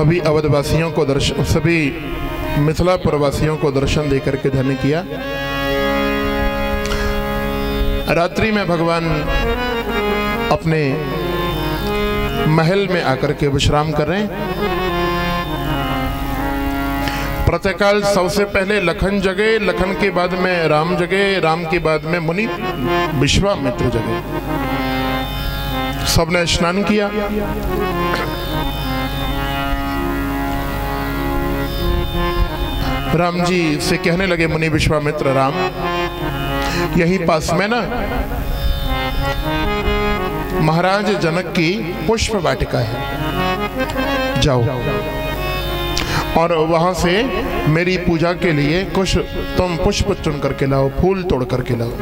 सभी अवधवासियों को दर्शन, सभी मिथिलापुर वासियों को दर्शन देकर के धन्य किया। रात्रि में भगवान अपने महल में आकर के विश्राम कर रहे हैं। प्रातःकाल सबसे पहले लखन जगे, लखन के बाद में राम जगे, राम के बाद में मुनि विश्वामित्र जगे। सबने स्नान किया। राम जी से कहने लगे मुनि विश्वामित्र, राम यही पास में ना महाराज जनक की पुष्प वाटिका है, जाओ और वहां से मेरी पूजा के लिए कुछ तुम पुष्प चुन करके लाओ, फूल तोड़ करके लाओ।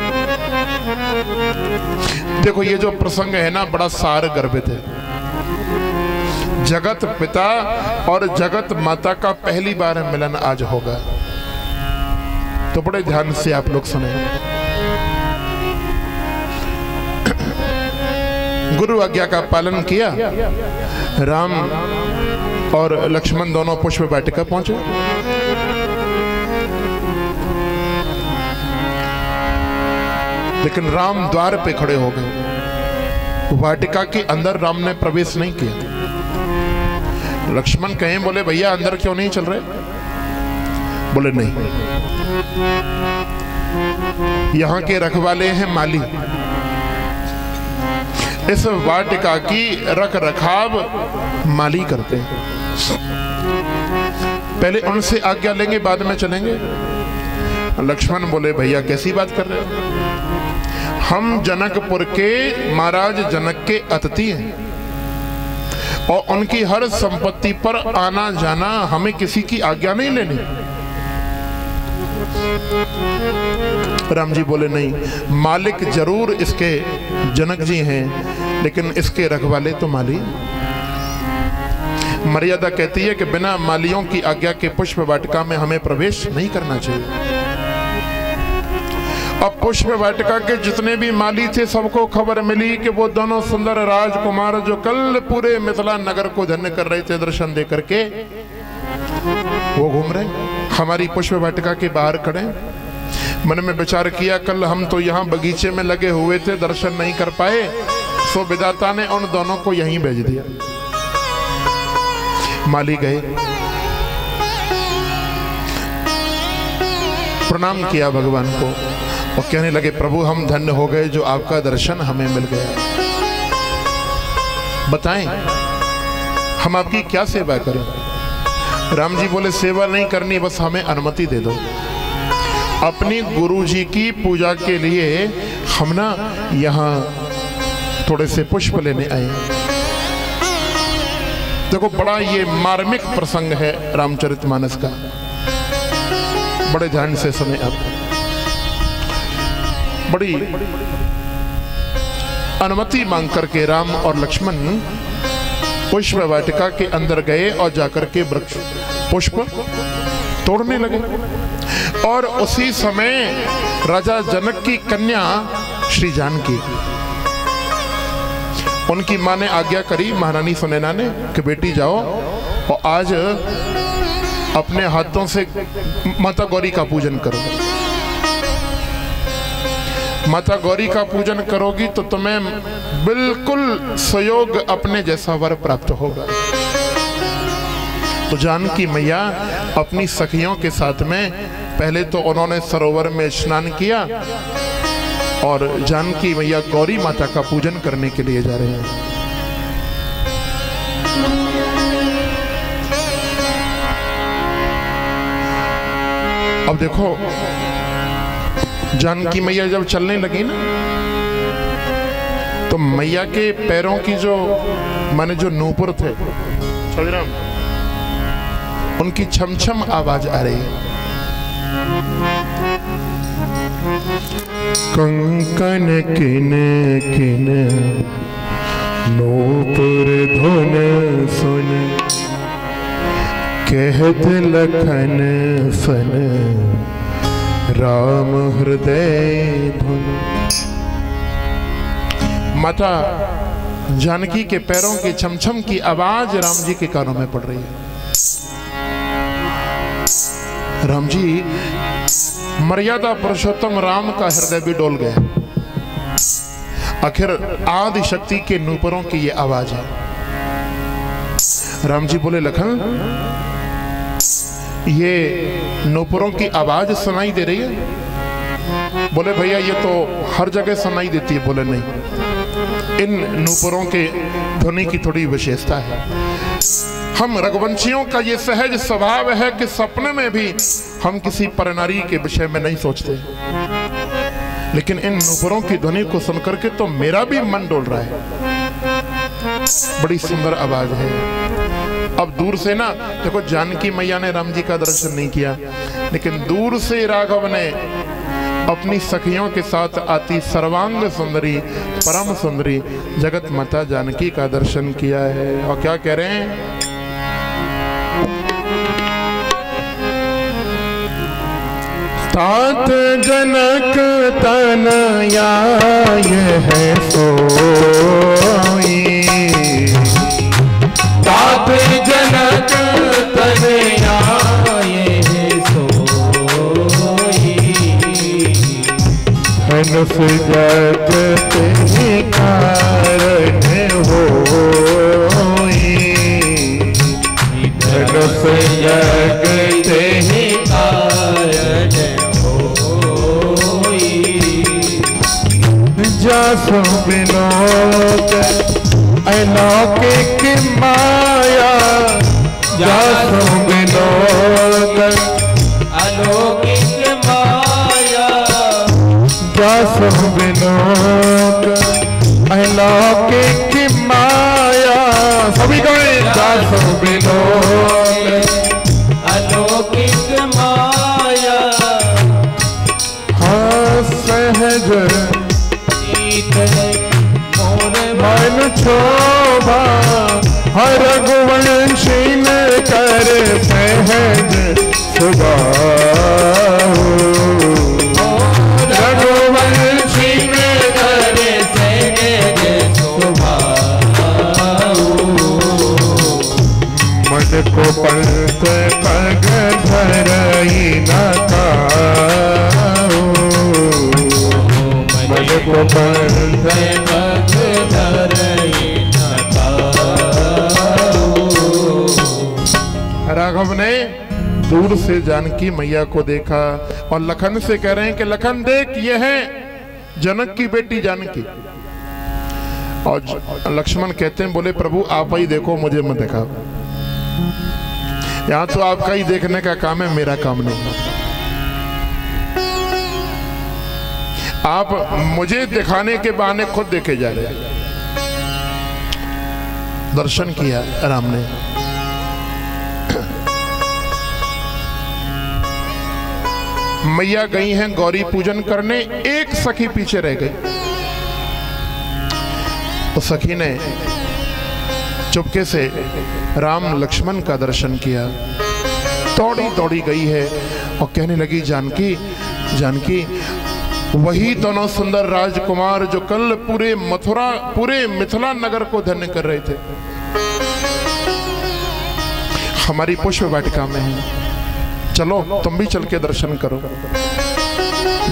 देखो ये जो प्रसंग है ना बड़ा सार गर्भित है। जगत पिता और जगत माता का पहली बार मिलन आज होगा, तो बड़े ध्यान से आप लोग सुने। गुरु आज्ञा का पालन किया। राम और लक्ष्मण दोनों पुष्प वाटिका पहुंचे। लेकिन राम द्वार पे खड़े हो गए। वाटिका के अंदर राम ने प्रवेश नहीं किया। लक्ष्मण कहें, बोले भैया अंदर क्यों नहीं चल रहे? बोले नहीं, यहां के रखवाले हैं माली, इस वाटिका की रख रखाव माली करते हैं, पहले उनसे आज्ञा लेंगे बाद में चलेंगे। लक्ष्मण बोले भैया कैसी बात कर रहे हो, हम जनकपुर के महाराज जनक के अतिथि हैं और उनकी हर संपत्ति पर आना जाना हमें किसी की आज्ञा नहीं लेनी। राम जी बोले नहीं, मालिक जरूर इसके जनक जी हैं, लेकिन इसके रखवाले तो माली। मर्यादा कहती है कि बिना मालियों की आज्ञा के पुष्प वाटिका में हमें प्रवेश नहीं करना चाहिए। अब पुष्प वाटिका के जितने भी माली थे सबको खबर मिली कि वो दोनों सुंदर राजकुमार जो कल पूरे मिथिला नगर को धन्य कर रहे थे दर्शन दे करके, वो घूम रहे हमारी पुष्प वाटिका के बाहर खड़े। मन में विचार किया, कल हम तो यहाँ बगीचे में लगे हुए थे, दर्शन नहीं कर पाए, सो विधाता ने उन दोनों को यहीं भेज दिया। माली गए, प्रणाम किया भगवान को और कहने लगे, प्रभु हम धन्य हो गए जो आपका दर्शन हमें मिल गया। बताएं हम आपकी क्या सेवा करें? राम जी बोले सेवा नहीं करनी, बस हमें अनुमति दे दो। अपनी गुरु जी की पूजा के लिए हम ना यहाँ थोड़े से पुष्प लेने आए। देखो बड़ा ये मार्मिक प्रसंग है रामचरितमानस का, बड़े ध्यान से सुने आप। बड़ी अनुमति मांग करके राम और लक्ष्मण पुष्प वाटिका के अंदर गए और जाकर के वृक्ष पुष्प तोड़ने लगे। और उसी समय राजा जनक की कन्या श्री जानकी, उनकी मां ने आज्ञा करी महारानी सुनैना ने कि बेटी जाओ और आज अपने हाथों से माता गौरी का पूजन करो। माता गौरी का पूजन करोगी तो तुम्हें बिल्कुल सुयोग अपने जैसा वर प्राप्त होगा। तो जानकी मैया अपनी सखियों के साथ में पहले तो उन्होंने सरोवर में स्नान किया और जानकी मैया गौरी माता का पूजन करने के लिए जा रहे हैं। अब देखो जानकी मैया जब चलने लगी ना, तो मैया के पैरों की जो माने जो नूपुर थे उनकी छमछम आवाज आ रही है। कंकन किन किन नूपुर धुन सुन, कहत लखन सन राम हृदय धुन। माता जानकी के पैरों की छमछम की आवाज राम जी के कानों में पड़ रही है। राम जी, मर्यादा पुरुषोत्तम राम का हृदय भी डोल गया। आखिर आदि शक्ति के नूपुरों की ये आवाज है। राम जी बोले, लखन ये नूपुरों की आवाज सुनाई दे रही है? बोले, भैया ये तो हर जगह सुनाई देती है। बोले, नहीं, इन नूपुरों के ध्वनि की थोड़ी विशेषता है। हम रघुवंशियों का ये सहज स्वभाव है कि सपने में भी हम किसी परनारी के विषय में नहीं सोचते, लेकिन इन नूपुरों की ध्वनि को सुनकर के तो मेरा भी मन डोल रहा है। बड़ी सुंदर आवाज है। अब दूर से ना देखो, जानकी मैया ने राम जी का दर्शन नहीं किया, लेकिन दूर से राघव ने अपनी सखियों के साथ आती सर्वांग सुंदरी, परम सुंदरी जगत माता जानकी का दर्शन किया है। और क्या कह रहे हैं? तात जनक तनया यह सोई, तात जनक तनया यह सोई, धनुष जग ते कारण होई, धनुष जग ते कारण होई, जासु बिनोद अलौकिक माया, जासु बिनोद अलौकिक माया, जासु बिनोद अलौकिक माया। सभी कहें, जासु बिनोद अलौकिक माया, हाँ सहज मन शोभा, हर रघुवंशी न कर सहज सुभाव, रघुवंशी न कर सहज सुभाव, मन को पंथ पग धरई न काऊ, मन को पंथ पग धरई न काऊ। राघव ने दूर से जानकी मैया को देखा और लखन से कह रहे हैं कि लखन देख, ये है जनक की बेटी जानकी। और लक्ष्मण कहते हैं, बोले प्रभु आप ही देखो, मुझे मत दिखाओ, यहां तो आपका ही देखने का काम है, मेरा काम नहीं। आप मुझे दिखाने के बहाने खुद देखे जा रहे हैं। दर्शन किया राम ने। मैया गई हैं गौरी पूजन करने, एक सखी पीछे रह गई। उस सखी ने चुपके से राम लक्ष्मण का दर्शन किया, दौड़ी दौड़ी गई है और कहने लगी, जानकी जानकी, वही दोनों सुंदर राजकुमार जो कल पूरे मिथिला नगर को धन्य कर रहे थे, हमारी पुष्प वाटिका में है, चलो तुम भी चल के दर्शन करो।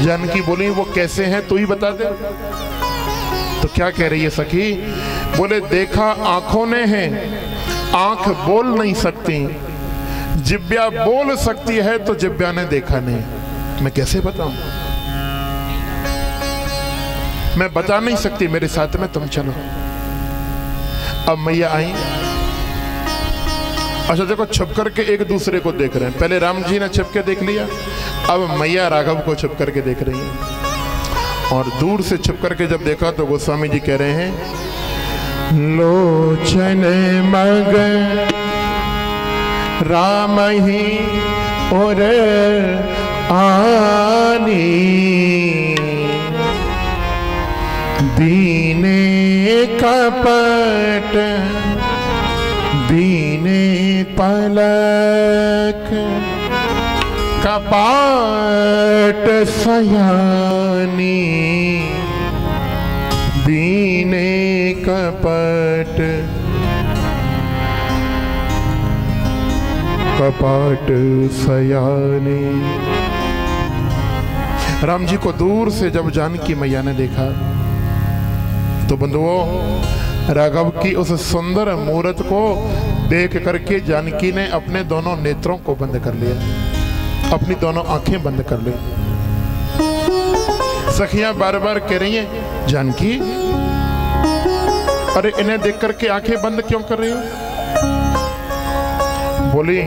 जानकी बोली, वो कैसे हैं तू ही बता दे। तो क्या कह रही है सखी? बोले, देखा आंखों ने है, आंख बोल नहीं सकती, जिब्या बोल सकती है तो जिब्या ने देखा नहीं। मैं कैसे बताऊं? मैं बता नहीं सकती, मेरे साथ में तुम चलो। अब मैया आई। अच्छा देखो, छुप करके एक दूसरे को देख रहे हैं। पहले राम जी ने छुप के देख लिया, अब मैया राघव को छुप करके देख रही है। और दूर से छुप करके जब देखा तो गोस्वामी जी कह रहे हैं, लोचन मग राम ही और आनी, दीने कपट दीने पलक, कपाट सयानी, दीने कपट। कपाट सयाने। राम जी को दूर से जब जानकी मैया ने देखा तो बंधुओं, राघव की उस सुंदर मूरत को देख करके जानकी ने अपने दोनों नेत्रों को बंद कर लिया, अपनी दोनों आंखें बंद कर ली। सखियां बार बार कह रही हैं, जानकी अरे इन्हें देख करके आंखें बंद क्यों कर रही हो? बोली,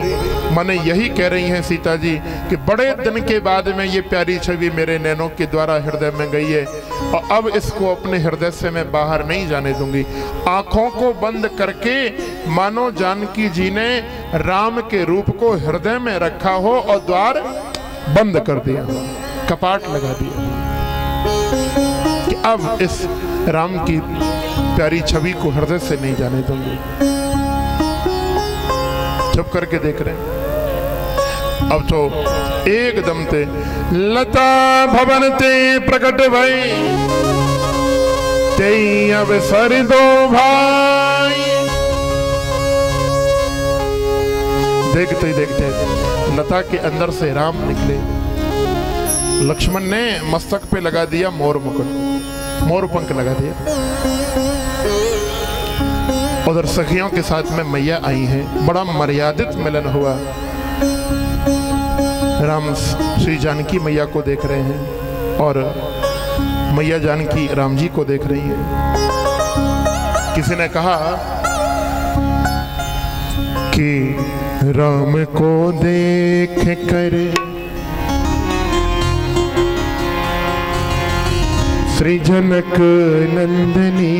माने यही कह रही हैं सीता जी कि बड़े दिन के बाद में ये प्यारी छवि मेरे नैनों के द्वारा हृदय में गई है और अब इसको अपने हृदय से मैं बाहर नहीं जाने दूंगी। आंखों को बंद करके मानो जानकी जी ने राम के रूप को हृदय में रखा हो और द्वार बंद कर दिया, कपाट लगा दिया कि अब इस राम की प्यारी छवि को हृदय से नहीं जाने दूंगी। चुप करके देख रहे हैं। अब तो एकदम ते लता भवन ते प्रकट भई ते अब सर दो भाई। देखते ही देखते लता के अंदर से राम निकले। लक्ष्मण ने मस्तक पे लगा दिया मोर मुकुट, मोर पंख लगा दिया। उधर सखियों के साथ में मैया आई हैं, बड़ा मर्यादित मिलन हुआ। राम श्री जानकी मैया को देख रहे हैं और मैया जानकी राम जी को देख रही हैं। किसी ने कहा कि राम को देख कर श्री जनक नंदनी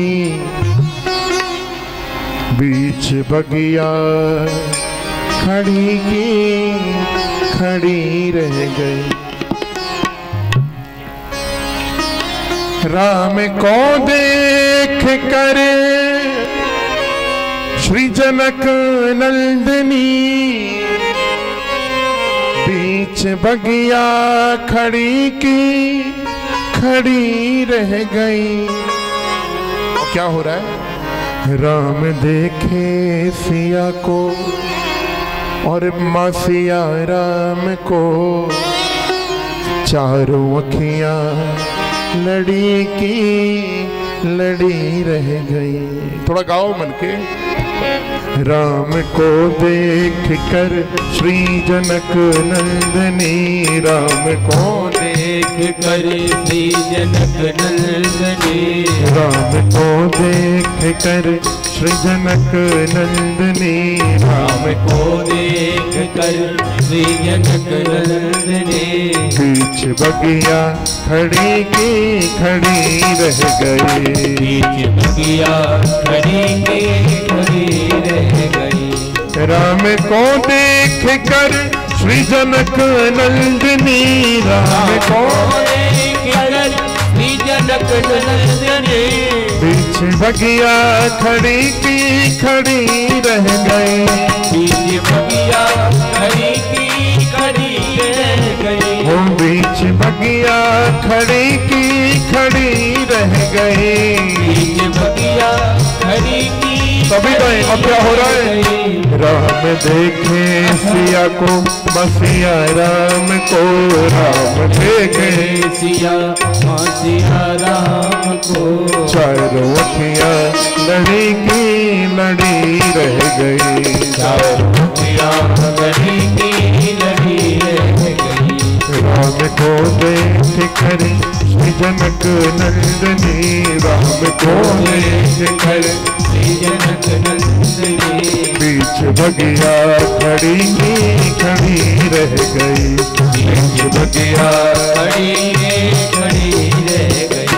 बीच बगिया खड़ी की खड़ी रह गई। राम को देख कर श्री जनक नंदनी बीच बगिया खड़ी की खड़ी रह गई। क्या हो रहा है? राम देखे सिया को और माँ सिया राम को, चारों अखियां लड़ी की लड़ी रह गई। थोड़ा गाओ मन के। राम को देख कर श्री जनक नंदनी, राम को देख कर श्री जनक नंदनी, राम को देख कर श्री जनक नंदनी, राम को देख कर श्री जनक नंदनी बीच बगिया खड़ी की खड़ी रह गई। बीच बगिया खड़ी की खड़ी रह गई। राम को देख कर श्री जनक नंदनी, राम को देख कर श्री जनक नंदनी बीच बगिया खड़ी की खड़ी रह गई। बीच बगिया खड़ी की खड़ी रह गई। वो बीच बगिया खड़ी की खड़ी रह गई। बीच बगिया खड़ी की सभी गए। अब क्या हो रहा है? राम देखे सिया को बसिया राम को, राम देखे सिया सिया राम को, चारों अखियां लड़ी की लड़ी रह गई। चारों अखियां लड़ी की लड़ी रह गई। राम को देख कर श्री जनक नंदनी, राम को देख कर श्री जनक नंदनी बीच बगिया खड़ी की खड़ी रह गई। बीच बगिया खड़ी खड़ी रह गई।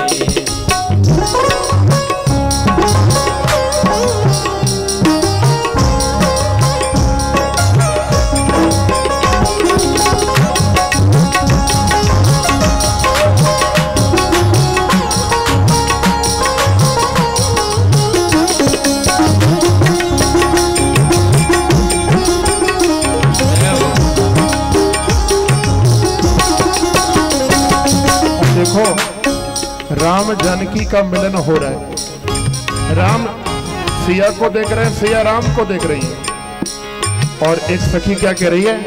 देखो राम जानकी का मिलन हो रहा है। राम सिया को देख रहे हैं, सिया राम को देख रही है और एक सखी क्या कह रही है?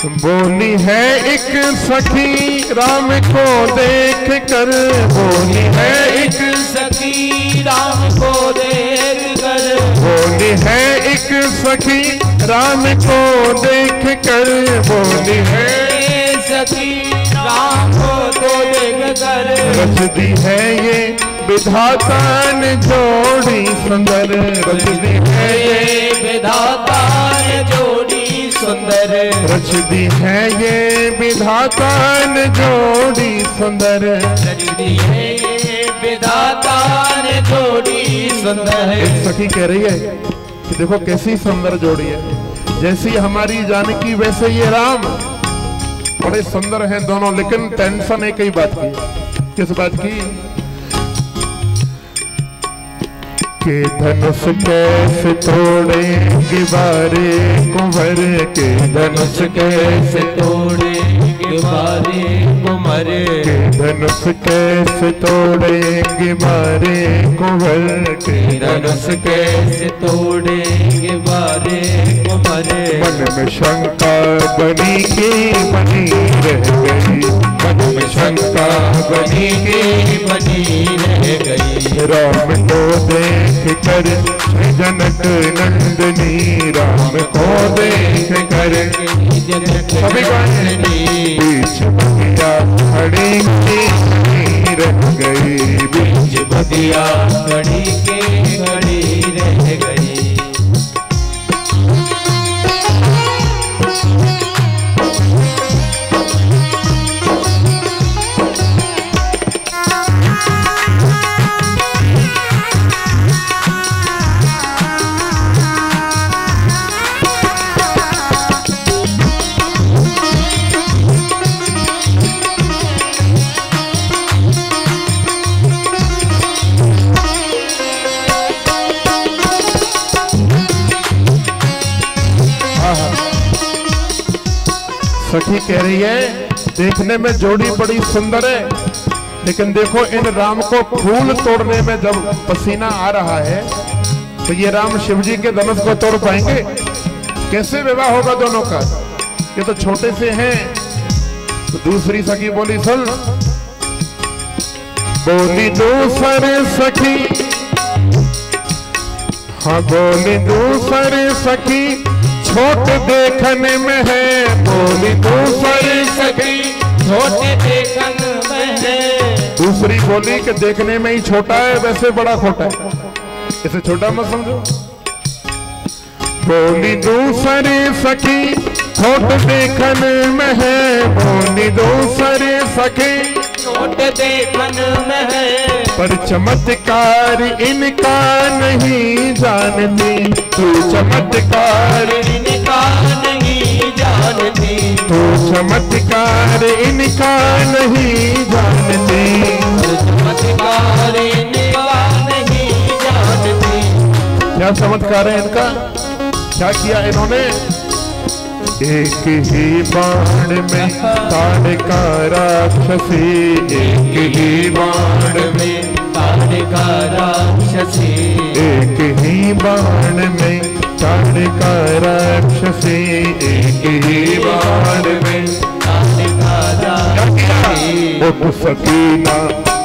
बोली है एक सखी राम को देख कर, बोली है एक सखी राम को देख कर, बोली है एक सखी राम को देख कर, बोली है सखी राम को देख कर, रच दी है ये विधाता ने जोड़ी सुंदर, रच दी है ये विधाता ने जोड़ी सुंदर, रच दी है ये विधाता ने जोड़ी सुंदर, रच दी है ये विधाता ने जोड़ी सुंदर। एक सखी कह रही है कि देखो कैसी सुंदर जोड़ी है, जैसी हमारी जानकी वैसे ये राम, बड़े सुंदर हैं दोनों। लेकिन टेंशन एक ही बात की, किस बात की? के धनुष कैसे तोड़ेंगे बारे कुंवर, के धनुष कैसे तोड़ेंगे बारे कुंवर, के धनुष कैसे तोड़ेंगे बारे कुंवर, के धनुष कैसे तोड़ेंगे बारे कुंवर। मन में शंका बनी की बनी रह गई, मन में शंका बनी की बनी रह गई, राम को देख कर जनक नंदनी, राम को देख कर सभी बीच बगिया खड़ी की रह गई, बीच बगिया खड़ी के खड़ी रह गई। सखी कह रही है देखने में जोड़ी बड़ी सुंदर है, लेकिन देखो इन राम को फूल तोड़ने में जब पसीना आ रहा है तो ये राम शिवजी के धनुष को तोड़ पाएंगे? कैसे विवाह होगा दोनों का? ये तो छोटे से हैं। तो दूसरी सखी बोली सुन, बोली दूसरे सखी, हाँ बोली दूसरे सखी छोट देखने में है, बोली दूसरी सखी छोटे देखने में है, दूसरी बोली कि देखने में ही छोटा है वैसे बड़ा खोटा है, इसे छोटा मत समझो। बोली दूसरी सखी छोट देखने में है, बोली दूसरी सखी छोट देखने में है, पर चमत्कार इनका नहीं जानती, तू चमत्कार इनका नहीं जानती, तू चमत्कार इनका नहीं जानती, चमत्कार इनका नहीं जानती। क्या चमत्कार है इनका? क्या किया इन्होंने? एक ही बाण में ताड़का राक्षसी, एक ही बाण में ताड़का राक्षसी, एक ही बाण में ताड़का राक्षसी, एक ही बाण में ताड़का राक्षसी। उठ सकीना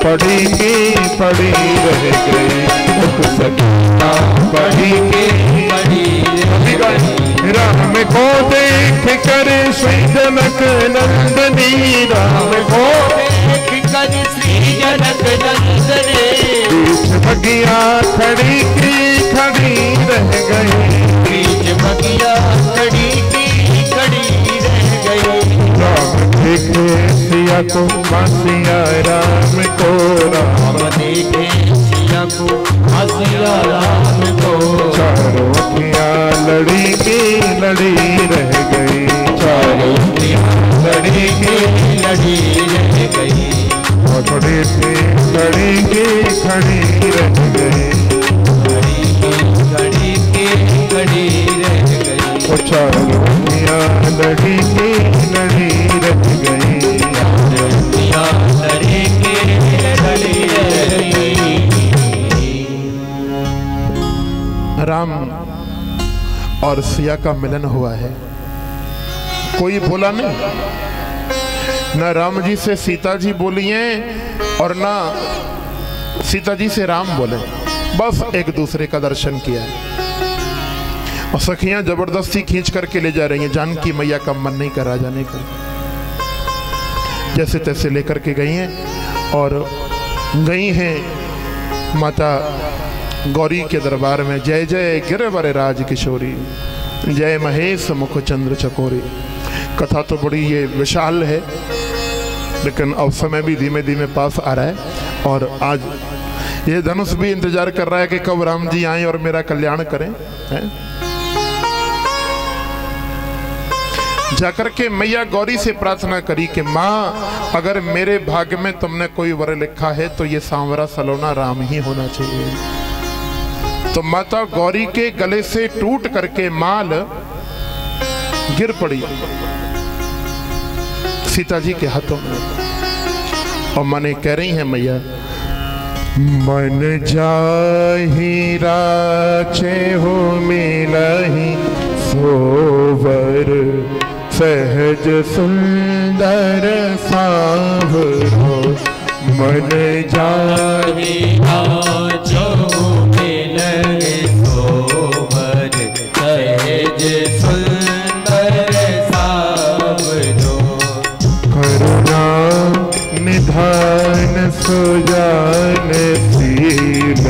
पड़ी की पड़ी रह गई, उठ सकीना पड़ी की पड़ी रह गई, राम को देख कर श्री जनक नंदनी, राम को देख कर श्री जनक नंदनी, बीच बगिया खड़ी की खड़ी रह गई, बीच बगिया खड़ी की खड़ी रह गई। राम देखे सिया को सिया राम को, राम देखे सिया को सिया राम को, चारों अखियां लड़ी की लड़ी रह गई, चारों लड़ी की लड़ी रह गई, खड़ी की खड़ी की खड़ी रह गई, खड़ी की खड़ी रह गई, चारों अखियां लड़ी की लड़ी रह गई, लड़ी की लड़ी रह गई। राम और सिया का मिलन हुआ है। कोई बोला नहीं, ना राम जी से सीता जी बोली हैं और ना सीता जी से राम बोले, बस एक दूसरे का दर्शन किया है। और सखियां जबरदस्ती खींच करके ले जा रही हैं, जानकी मैया का मन नहीं करा जाने का, जैसे तैसे लेकर के गई हैं और गई हैं माता गौरी के दरबार में। जय जय गिरवर राज किशोरी, जय महेश मुख चंद्र चकोरी। कथा तो बड़ी ये विशाल है, लेकिन अब समय भी धीमे धीमे पास आ रहा है और आज ये धनुष भी इंतजार कर रहा है कि कब राम जी आए और मेरा कल्याण करें। जाकर के मैया गौरी से प्रार्थना करी कि माँ, अगर मेरे भाग्य में तुमने कोई वर लिखा है तो ये सांवरा सलोना राम ही होना चाहिए। तो माता गौरी के गले से टूट करके माल गिर पड़ी सीता जी के हाथों में और माने कह रही हैं मैया, मन जाहि राचे हो मिलहि सोवर, सहज सुंदर सांवरो। मन जाहि राचो मिलहि सोवर, सहज सुंदर सांवरो। करुणा निधान सुजान शील,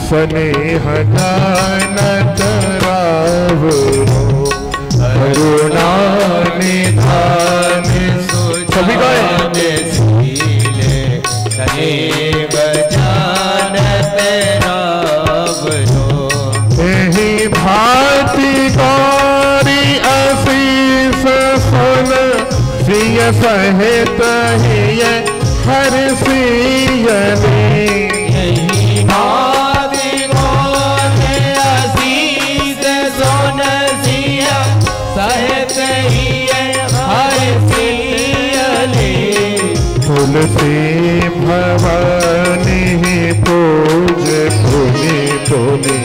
स्नेह दान तरावरो। करुणा निधान सभी सुजान शील, स्नेह दान तरावरो। एहि भांति गौरी आशीष सुन, सिय सहित हिय हर सियने। यही भांति गौरी आशीष सुन, सिय सहित हिय हर सियने। तुलसी भवानी पूज पुनि पुनि,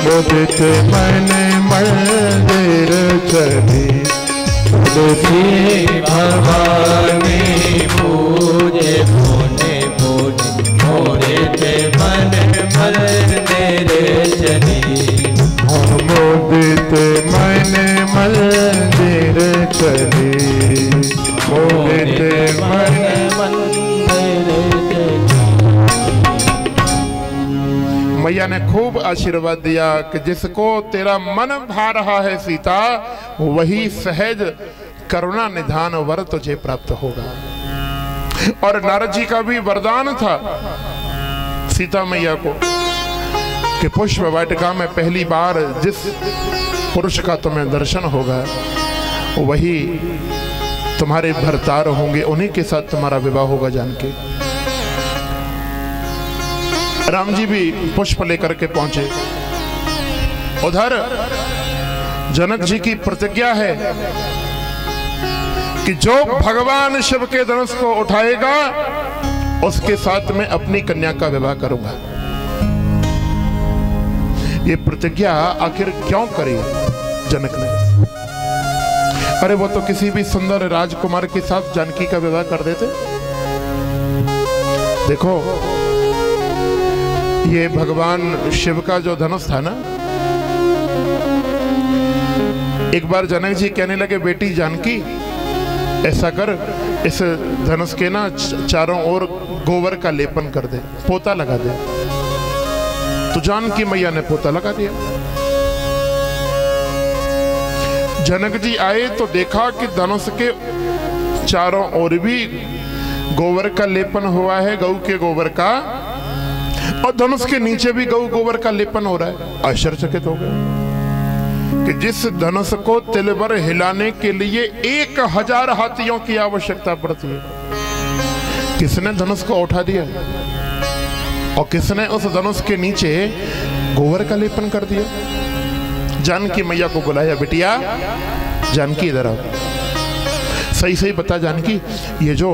मुदित मन मंदिर चली। तुलसी भवानी पूजे पुने पुने, मुदित मन मंदिर चली। मुदित मन मंदिर चली, मुदित मन मैया ने खूब आशीर्वाद दिया कि जिसको तेरा मन भा रहा है सीता, वही सहज करुणा निधान वर तुझे प्राप्त होगा। और नारद जी का भी वरदान था सीता मैया को कि पुष्प वाटिका में पहली बार जिस पुरुष का तुम्हें दर्शन होगा वही तुम्हारे भरतार होंगे, उन्हीं के साथ तुम्हारा विवाह होगा। जानकी राम जी भी पुष्प लेकर के पहुंचे। उधर जनक जी की प्रतिज्ञा है कि जो भगवान शिव के धनुष को उठाएगा उसके साथ में अपनी कन्या का विवाह करूंगा। ये प्रतिज्ञा आखिर क्यों करी जनक ने? अरे वो तो किसी भी सुंदर राजकुमार के साथ जानकी का विवाह कर देते। देखो ये भगवान शिव का जो धनुष था ना, एक बार जनक जी कहने लगे, बेटी जानकी ऐसा कर, इस धनुष के ना चारों ओर गोबर का लेपन कर दे, पोता लगा दे। तो जानकी मैया ने पोता लगा दिया। जनक जी आए तो देखा कि धनुष के चारों ओर भी गोबर का लेपन हुआ है, गऊ के गोबर का, और धनुष के नीचे भी गऊ गोबर का लेपन हो रहा है। आश्चर्यचकित हो गए कि जिस धनुष को तिल भर हिलाने के लिए 1000 हाथियों की आवश्यकता पड़ती है, किसने धनुष को उठा दिया और किसने उस धनुष के नीचे गोबर का लेपन कर दिया। जानकी मैया को बुलाया, बिटिया जानकी इधर आओ, सही सही बता जानकी, ये जो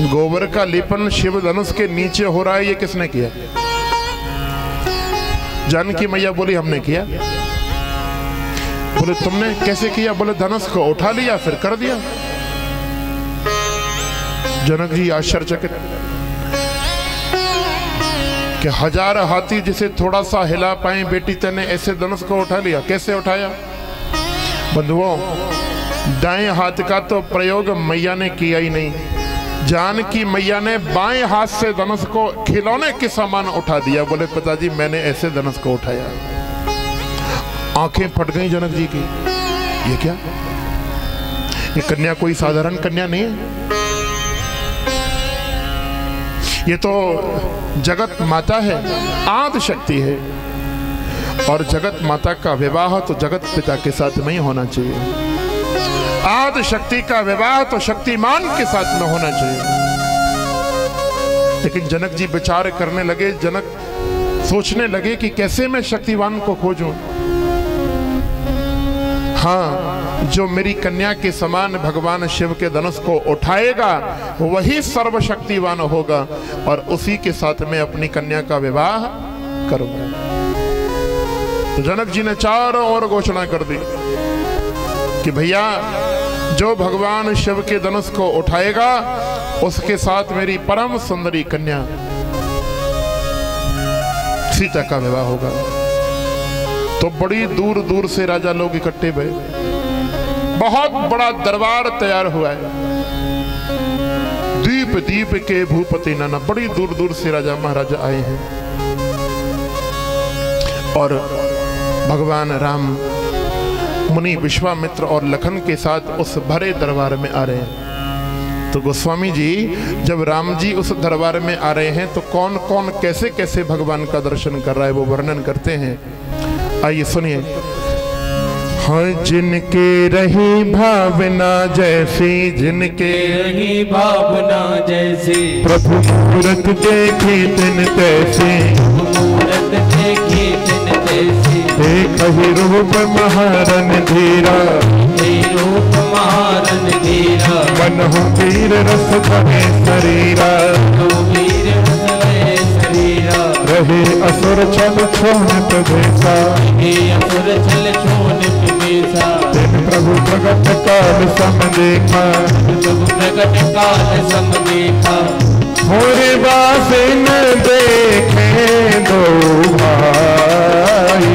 गोबर का लेपन शिव धनुष के नीचे हो रहा है ये किसने किया? जानकी मैया बोली, हमने किया। बोले तुमने कैसे किया? बोले धनुष को उठा लिया फिर कर दिया। जनक जी आश्चर्यचकित कि 1000 हाथी जिसे थोड़ा सा हिला पाए बेटी तेने ऐसे धनुष को उठा लिया। कैसे उठाया? बंधुओं, दाएं हाथ का तो प्रयोग मैया ने किया ही नहीं। जानकी मैया ने बाएं हाथ से धनुष को खिलौने के समान उठा दिया। बोले पिताजी मैंने ऐसे धनुष को उठाया। आंखें फट गई जनक जी की। ये क्या? ये कन्या कोई साधारण कन्या नहीं है, ये तो जगत माता है, आदि शक्ति है। और जगत माता का विवाह तो जगत पिता के साथ नहीं होना चाहिए। आदि शक्ति का विवाह तो शक्तिमान के साथ में होना चाहिए। लेकिन जनक जी विचार करने लगे, जनक सोचने लगे कि कैसे मैं शक्तिवान को खोजूं। हाँ, जो मेरी कन्या के समान भगवान शिव के धनुष को उठाएगा वही सर्वशक्तिवान होगा और उसी के साथ में अपनी कन्या का विवाह करूंगा। तो जनक जी ने चारों ओर घोषणा कर दी कि भैया जो भगवान शिव के धनुष को उठाएगा उसके साथ मेरी परम सुंदरी कन्या सीता का विवाह होगा। तो बड़ी दूर दूर से राजा लोग इकट्ठे भए, बहुत बड़ा दरबार तैयार हुआ है। दीप दीप के भूपति नाना, बड़ी दूर दूर से राजा महाराजा आए हैं और भगवान राम मुनि विश्वामित्र और लखन के साथ उस भरे दरबार में आ रहे हैं। तो गोस्वामी जी जब राम जी उस दरबार में आ रहे हैं तो कौन कौन कैसे कैसे भगवान का दर्शन कर रहा है वो वर्णन करते हैं। आइए सुनिए। हाँ, जिनके रही भावना जैसी, जिनके रही भावना जैसी, प्रभु मूरत देखी तिन तैसी, मूरत देखी तिन तैसी, देखहि रूप महारन धीरा, रूप महारन धीरा, मनहु वीर रस भरे शरीरा, वीर रस भरे शरीरा, रहे असुर छल छोड़त भेसा, असुर छल छोड़त भेसा, प्रभु प्रगट काल सम देखा, प्रभु प्रगट काल सम देखा, होरे बासिन देखे दो भाई,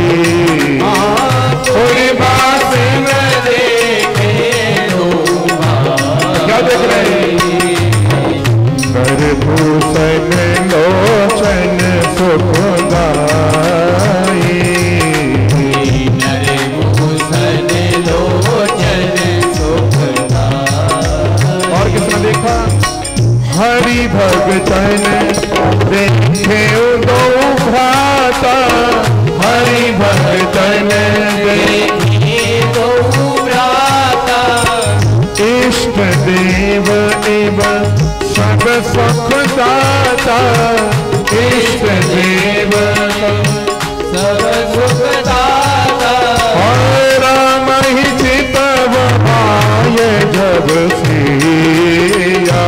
होरे बासिन देखे दो भाई। क्या देख रहे हैं? कर भूषण लोचन सुखदाई, हरि भगतन देखे दो भ्राता, हरि भगतन देखे दो भ्राता, इष्ट देव एव सब सुख दाता, इष्ट देव सब सुख दाता, और राम ही चितव आय जब सिया,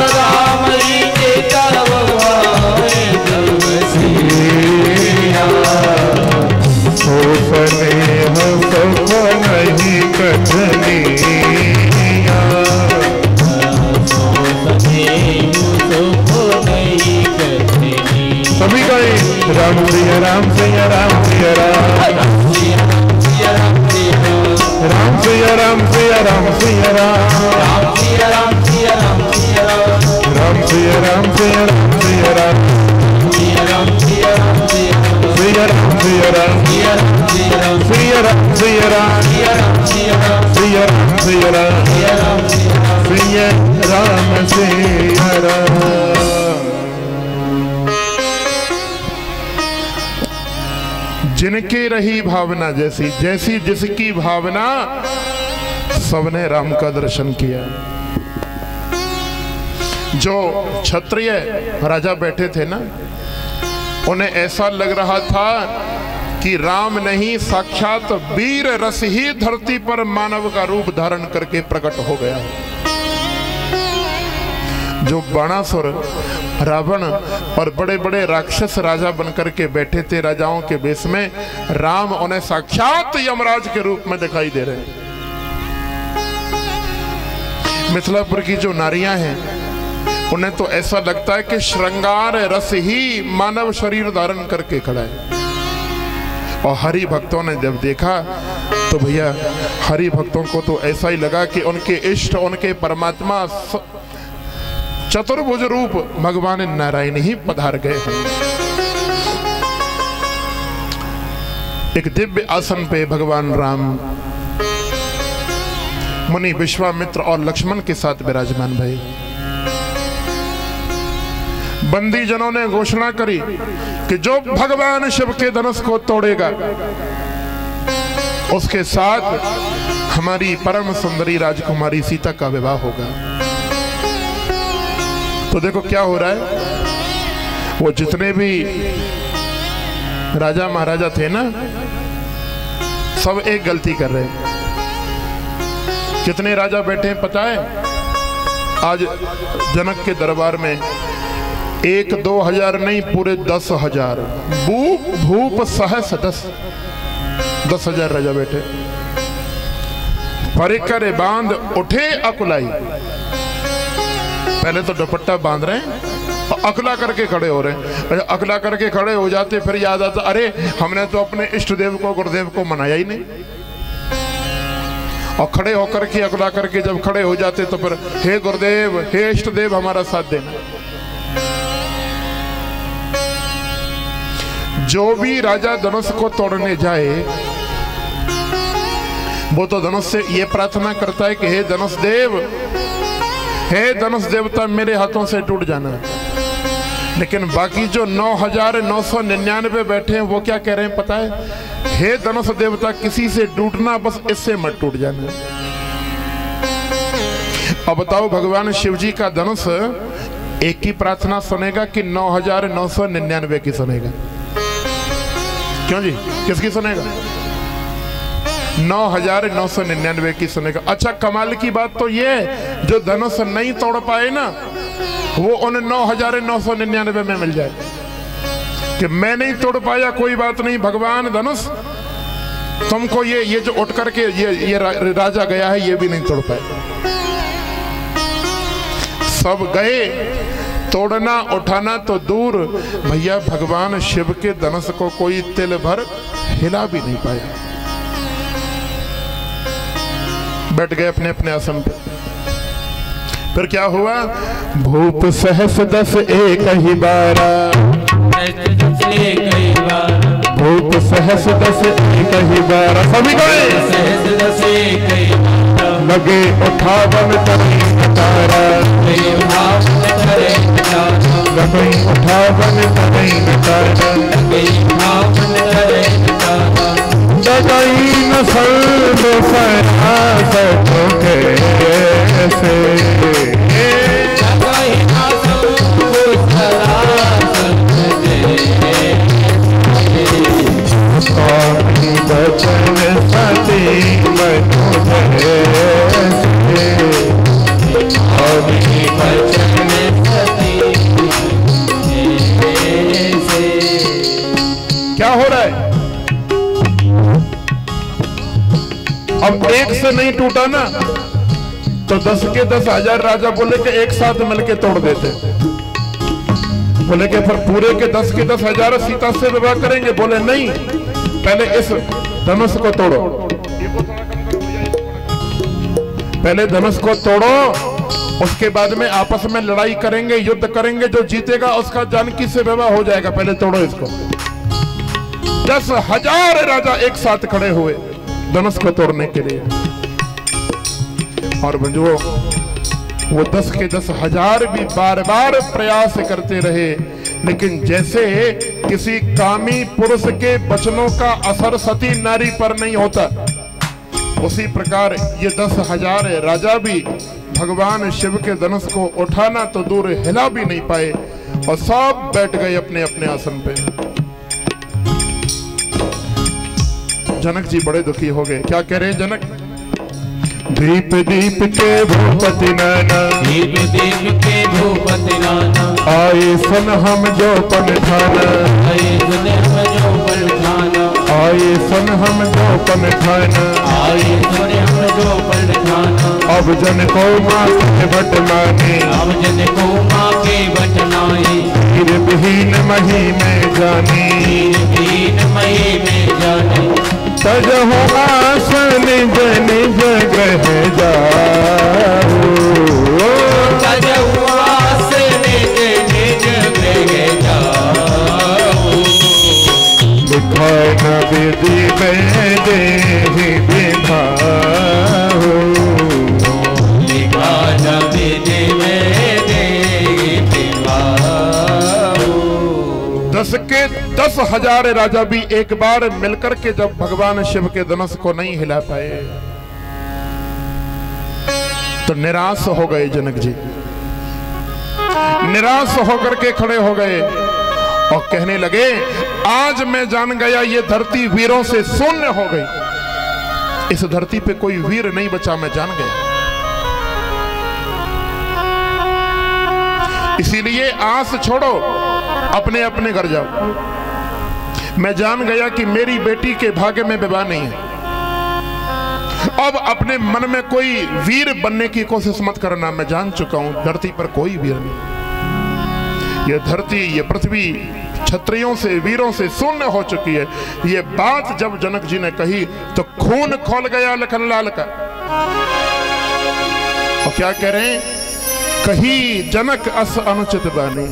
राम ही चितव आय जब सिया, सो स्नेह सुख नहीं कथनिया, सो स्नेह सुख नहीं कथनिया। सभी कहें राम सिया राम सिया राम सिया राम, राम सिया राम सिया राम सिया राम, राम सिया राम सिया राम सिया राम, राम सिया राम सिया राम सिया राम, सिया राम सिया राम सिया राम सिया राम, सिया राम सिया राम, सिया राम सिया राम, सिया राम सिया राम, सिया राम सिया राम, सिया राम सिया राम, सिया राम सिया राम। जिनके रही भावना जैसी, जैसी जिसकी भावना सबने राम का दर्शन किया। जो क्षत्रिय राजा बैठे थे ना, उन्हें ऐसा लग रहा था कि राम नहीं साक्षात वीर रस ही धरती पर मानव का रूप धारण करके प्रकट हो गया। जो बाणासुर, रावण और बड़े बड़े राक्षस राजा बनकर के बैठे थे राजाओं के वेश में, राम उन्हें साक्षात यमराज के रूप में दिखाई दे रहे हैं। मिथिलापुर की जो नारियां हैं उन्हें तो ऐसा लगता है कि श्रृंगार रस ही मानव शरीर धारण करके खड़ा है। और हरि भक्तों ने जब देखा तो भैया हरि भक्तों को तो ऐसा ही लगा कि उनके इष्ट, उनके परमात्मा चतुर्भुज रूप भगवान नारायण ही पधार गए हैं। एक दिव्य आसन पे भगवान राम मुनि विश्वामित्र और लक्ष्मण के साथ विराजमान भई। बंदी जनों ने घोषणा करी कि जो भगवान शिव के धनुष को तोड़ेगा उसके साथ हमारी परम सुंदरी राजकुमारी सीता का विवाह होगा। तो देखो क्या हो रहा है, वो जितने भी राजा महाराजा थे ना, सब एक गलती कर रहे हैं। कितने राजा बैठे हैं पता है? आज जनक के दरबार में 1-2 हजार नहीं, पूरे 10,000 भूप सहस 10,000 राजा बैठे। परिकर बांध उठे अकुलाई, पहले तो दुपट्टा बांध रहे हैं और अकला करके खड़े हो रहे हैं। अकला करके खड़े हो जाते फिर याद आता, अरे हमने तो अपने इष्ट देव को, गुरुदेव को मनाया ही नहीं। और खड़े होकर के अकला करके जब खड़े हो जाते तो फिर हे गुरुदेव, हे इष्ट देव हमारा साथ देना। जो भी राजा धनुष को तोड़ने जाए वो तो धनुष से ये प्रार्थना करता है कि हे धनुष देव, हे धनुष देवता मेरे हाथों से टूट जाना। लेकिन बाकी जो 9,999 बैठे हैं वो क्या कह रहे हैं पता है? हे धनुष देवता किसी से टूटना, बस इससे मत टूट जाना। अब बताओ भगवान शिव जी का धनुष एक की प्रार्थना सुनेगा कि 9,999 की सुनेगा? क्यों जी, किसकी सुनेगा? 9,999 की सुनेगा। अच्छा कमाल की बात तो ये, जो धनुष नहीं तोड़ पाए ना वो उन 9,999 में मिल जाए। कि मैं नहीं तोड़ पाया कोई बात नहीं, भगवान धनुष तुमको ये जो उठ करके ये राजा गया है ये भी नहीं तोड़ पाए। सब गए, तोड़ना उठाना तो दूर, भैया भगवान शिव के धनुष को कोई तिल भर हिला भी नहीं पाया। बैठ गए अपने अपने आसन पे। फिर क्या हुआ? भूप सहस 10 एक ही बारा, भूप सहस 10 एक ही बारा, सभी गए लगे उठावन तरी तारा, लगे उठावन तरी तारा, जगई नसल फरास कैसे, बचन सती क्या हो रहा है? अब एक से नहीं टूटा ना तो 10 के 10,000 राजा बोले कि एक साथ मिलके तोड़ देते। बोले कि फिर पूरे के 10 के 10,000 सीता से विवाह करेंगे। बोले नहीं, पहले इस धनुष को तोड़ो, पहले धनुष को तोड़ो, उसके बाद में आपस में लड़ाई करेंगे, युद्ध करेंगे, जो जीतेगा उसका जानकी से विवाह हो जाएगा। पहले तोड़ो इसको। 10,000 राजा एक साथ खड़े हुए धनुष को तोड़ने के लिए। और वो 10 के 10,000 भी बार बार प्रयास करते रहे, लेकिन जैसे किसी कामी पुरुष के वचनों का असर सती नारी पर नहीं होता, उसी प्रकार ये 10,000 राजा भी भगवान शिव के धनुष को उठाना तो दूर हिला भी नहीं पाए और सब बैठ गए अपने अपने आसन पे। जनक जी बड़े दुखी हो गए। क्या कह रहे हैं जनक? दीप दीप के भूपति नैना, दीप दीप के भूपति नाना, आए सन हम जो पन ठाना, आए सुन हम जो पन ठाना, आए सन हम जो पन ठाना, आए सुन हम जो पन ठाना। अब जन को माँ के बट माने, अब जन को माँ के बटनाई, हीर विहीन मही में जानी, हीर विहीन मही में जानी। तजहु आसन जन जगह जाओ, तजहु आसन जन जगह जाओ। दिखाए न विधि में देहि विधाओ, दिखाए न विधि में देहि विधाओ। 10 के 10,000 राजा भी एक बार मिलकर के जब भगवान शिव के धनुष को नहीं हिला पाए तो निराश हो गए। जनक जी निराश होकर के खड़े हो गए और कहने लगे, आज मैं जान गया ये धरती वीरों से शून्य हो गई। इस धरती पे कोई वीर नहीं बचा, मैं जान गया। इसीलिए आस छोड़ो, अपने अपने घर जाओ। मैं जान गया कि मेरी बेटी के भाग्य में विवाह नहीं है। अब अपने मन में कोई वीर बनने की कोशिश मत करना। मैं जान चुका हूं धरती पर कोई वीर नहीं। यह धरती, यह पृथ्वी क्षत्रियों से, वीरों से शून्य हो चुकी है। यह बात जब जनक जी ने कही तो खून खोल गया लखनलाल का। और क्या कह रहे हैं, कही जनक अस अनुचित बानी।